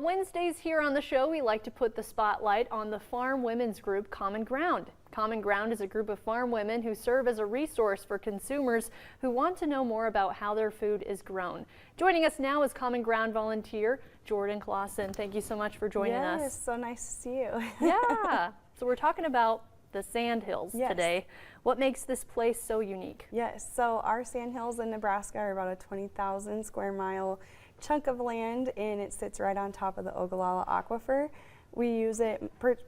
Wednesdays here on the show, we like to put the spotlight on the farm women's group CommonGround. CommonGround is a group of farm women who serve as a resource for consumers who want to know more about how their food is grown. Joining us now is CommonGround volunteer Jordan Clausen. Thank you so much for joining us. Yes, so nice to see you. Yeah, so we're talking about the Sandhills today. What makes this place so unique? Yes, so our Sandhills in Nebraska are about a 20,000 square mile chunk of land, and it sits right on top of the Ogallala Aquifer. We use it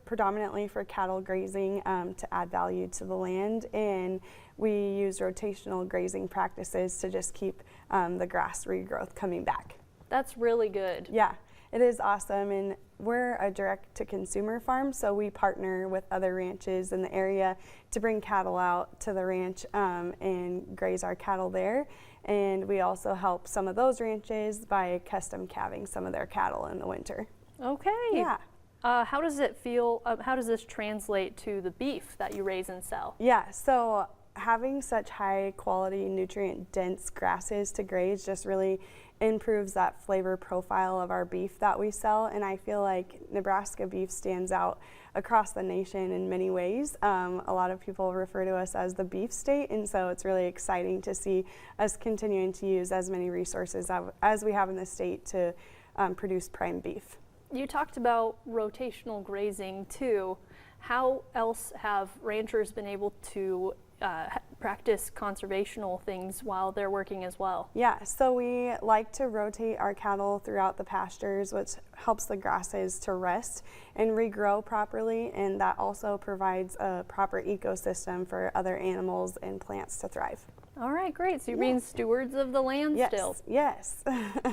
predominantly for cattle grazing to add value to the land, and we use rotational grazing practices to just keep the grass regrowth coming back. That's really good. Yeah, it is awesome, and we're a direct-to-consumer farm, so we partner with other ranches in the area to bring cattle out to the ranch and graze our cattle there. And we also help some of those ranches by custom calving some of their cattle in the winter. Okay. Yeah. How does it feel? How does this translate to the beef that you raise and sell? Yeah, so having such high quality, nutrient dense grasses to graze just really improves that flavor profile of our beef that we sell, and I feel like Nebraska beef stands out across the nation in many ways. A lot of people refer to us as the beef state, and so it's really exciting to see us continuing to use as many resources as we have in the state to produce prime beef. You talked about rotational grazing too. How else have ranchers been able to practice conservational things while they're working as well? Yeah, so we like to rotate our cattle throughout the pastures, which helps the grasses to rest and regrow properly, and that also provides a proper ecosystem for other animals and plants to thrive. All right, great. So you're being stewards of the land still. Yes.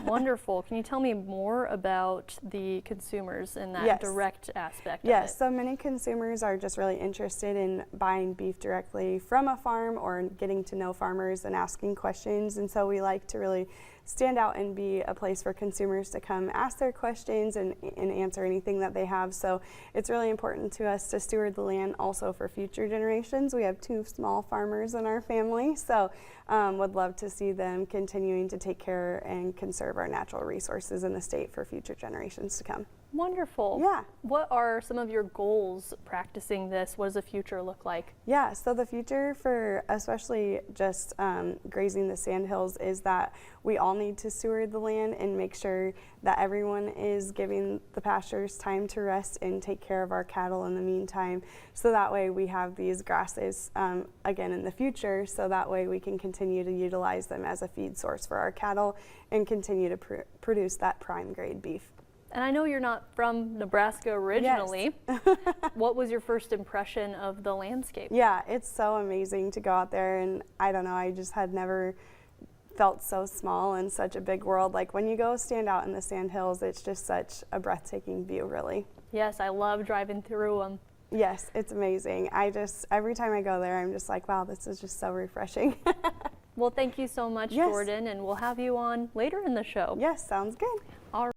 Wonderful. Can you tell me more about the consumers and that direct aspect of it? Yes, so many consumers are just really interested in buying beef directly from a farm or getting to know farmers and asking questions, and so we like to really stand out and be a place for consumers to come ask their questions and answer anything that they have. So it's really important to us to steward the land also for future generations. We have 2 small farmers in our family, so would love to see them continuing to take care and conserve our natural resources in the state for future generations to come. Wonderful. Yeah. What are some of your goals practicing this? What does the future look like? Yeah, so the future for especially just grazing the Sandhills is that we all need to steward the land and make sure that everyone is giving the pastures time to rest and take care of our cattle in the meantime, so that way we have these grasses again in the future, so that way we can continue to utilize them as a feed source for our cattle and continue to produce that prime grade beef. And I know you're not from Nebraska originally. Yes. What was your first impression of the landscape? Yeah, it's so amazing to go out there, and I don't know, I just had never felt so small in such a big world. Like when you go stand out in the Sandhills, it's just such a breathtaking view, really. Yes, I love driving through them. Yes, it's amazing. Every time I go there, I'm just like, wow, this is just so refreshing. Well, thank you so much, Jordan, and we'll have you on later in the show. Yes, sounds good. All right.